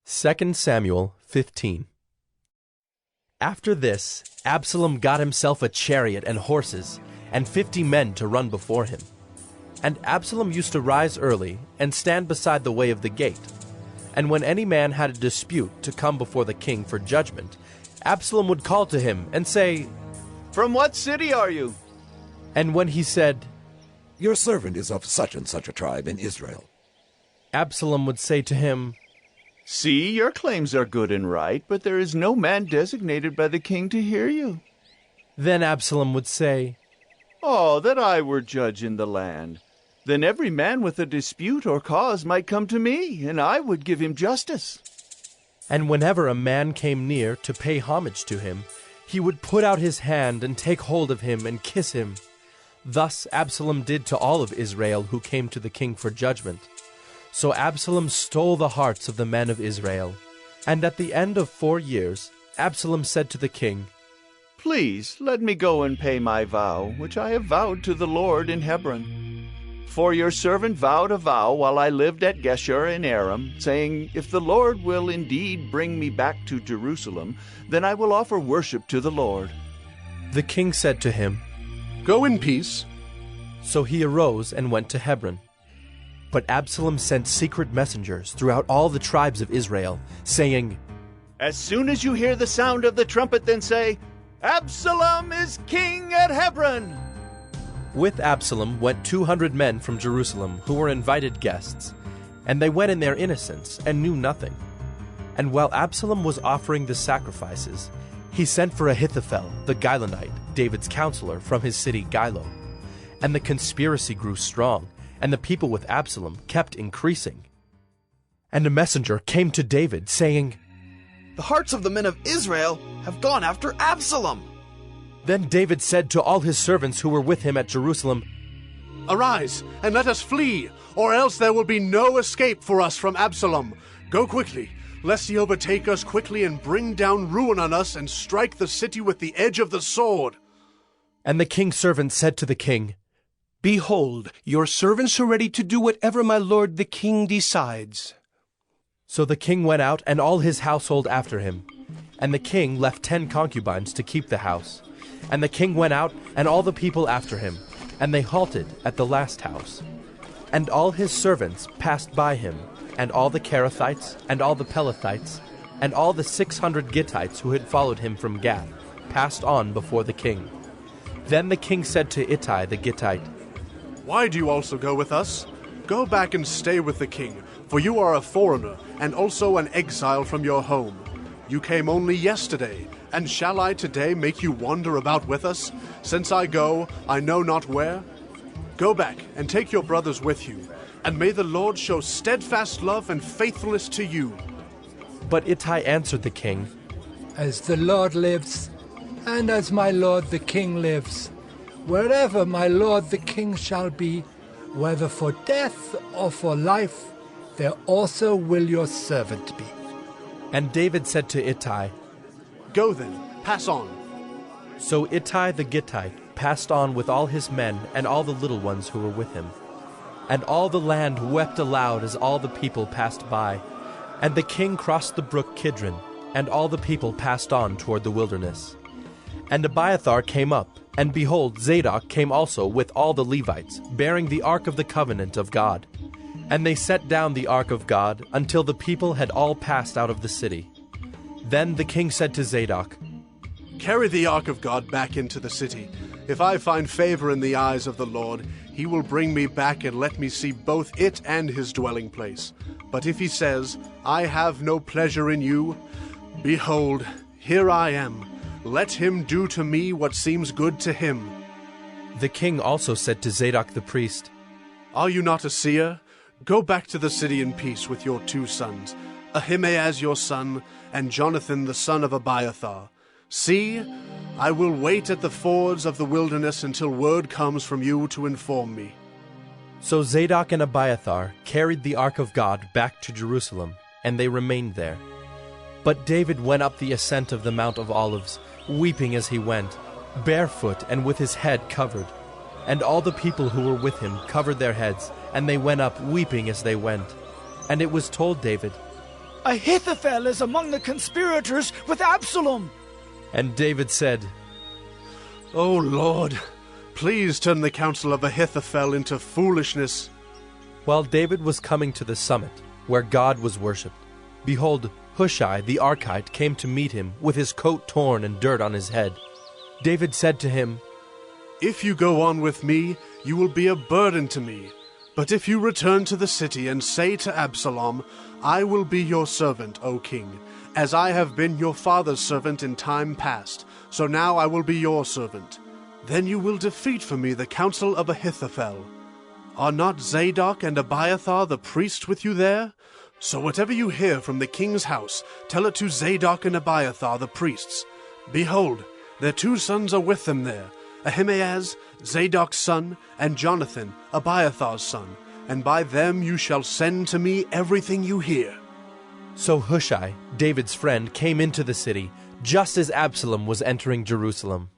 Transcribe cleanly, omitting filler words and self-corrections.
2 Samuel 15. After this, Absalom got himself a chariot and horses, and 50 men to run before him. And Absalom used to rise early, and stand beside the way of the gate. And when any man had a dispute to come before the king for judgment, Absalom would call to him, and say, "From what city are you?" And when he said, "Your servant is of such and such a tribe in Israel," Absalom would say to him, "See, your claims are good and right, but there is no man designated by the king to hear you." Then Absalom would say, "Oh, that I were judge in the land! Then every man with a dispute or cause might come to me, and I would give him justice." And whenever a man came near to pay homage to him, he would put out his hand and take hold of him and kiss him. Thus Absalom did to all of Israel who came to the king for judgment. So Absalom stole the hearts of the men of Israel. And at the end of 4 years, Absalom said to the king, "Please let me go and pay my vow, which I have vowed to the Lord in Hebron. For your servant vowed a vow while I lived at Geshur in Aram, saying, 'If the Lord will indeed bring me back to Jerusalem, then I will offer worship to the Lord.'" The king said to him, "Go in peace." So he arose and went to Hebron. But Absalom sent secret messengers throughout all the tribes of Israel, saying, "As soon as you hear the sound of the trumpet, then say, 'Absalom is king at Hebron.'" With Absalom went 200 men from Jerusalem who were invited guests, and they went in their innocence and knew nothing. And while Absalom was offering the sacrifices, he sent for Ahithophel the Gilonite, David's counselor, from his city Gilo. And the conspiracy grew strong, and the people with Absalom kept increasing. And a messenger came to David, saying, "The hearts of the men of Israel have gone after Absalom." Then David said to all his servants who were with him at Jerusalem, "Arise, and let us flee, or else there will be no escape for us from Absalom. Go quickly, lest he overtake us quickly and bring down ruin on us and strike the city with the edge of the sword." And the king's servants said to the king, "Behold, your servants are ready to do whatever my lord the king decides." So the king went out, and all his household after him. And the king left 10 concubines to keep the house. And the king went out, and all the people after him, and they halted at the last house. And all his servants passed by him, and all the Kerethites, and all the Pelethites, and all the 600 Gittites who had followed him from Gath, passed on before the king. Then the king said to Ittai the Gittite, "Why do you also go with us? Go back and stay with the king, for you are a foreigner, and also an exile from your home. You came only yesterday, and shall I today make you wander about with us? Since I go, I know not where. Go back and take your brothers with you, and may the Lord show steadfast love and faithfulness to you." But Ittai answered the king, "As the Lord lives, and as my lord the king lives, wherever my lord the king shall be, whether for death or for life, there also will your servant be." And David said to Ittai, "Go then, pass on." So Ittai the Gittite passed on with all his men and all the little ones who were with him. And all the land wept aloud as all the people passed by. And the king crossed the brook Kidron, and all the people passed on toward the wilderness. And Abiathar came up, and behold, Zadok came also with all the Levites, bearing the ark of the covenant of God. And they set down the ark of God until the people had all passed out of the city. Then the king said to Zadok, "Carry the ark of God back into the city. If I find favor in the eyes of the Lord, he will bring me back and let me see both it and his dwelling place. But if he says, 'I have no pleasure in you,' behold, here I am. Let him do to me what seems good to him." The king also said to Zadok the priest, "Are you not a seer? Go back to the city in peace with your 2 sons, Ahimaaz your son, and Jonathan the son of Abiathar. See, I will wait at the fords of the wilderness until word comes from you to inform me." So Zadok and Abiathar carried the ark of God back to Jerusalem, and they remained there. But David went up the ascent of the Mount of Olives, weeping as he went, barefoot and with his head covered. And all the people who were with him covered their heads, and they went up weeping as they went. And it was told David, Ahithophel is among the conspirators with Absalom. And David said, O Lord, please turn the counsel of Ahithophel into foolishness. While David was coming to the summit, where God was worshipped, behold, Hushai the Archite came to meet him, with his coat torn and dirt on his head. David said to him, If you go on with me, you will be a burden to me. But if you return to the city and say to Absalom, I will be your servant, O king, as I have been your father's servant in time past, so now I will be your servant. Then you will defeat for me the counsel of Ahithophel. Are not Zadok and Abiathar the priests with you there? So whatever you hear from the king's house, tell it to Zadok and Abiathar the priests. Behold, their 2 sons are with them there, Ahimaaz, Zadok's son, and Jonathan, Abiathar's son, and by them you shall send to me everything you hear. So Hushai, David's friend, came into the city, just as Absalom was entering Jerusalem.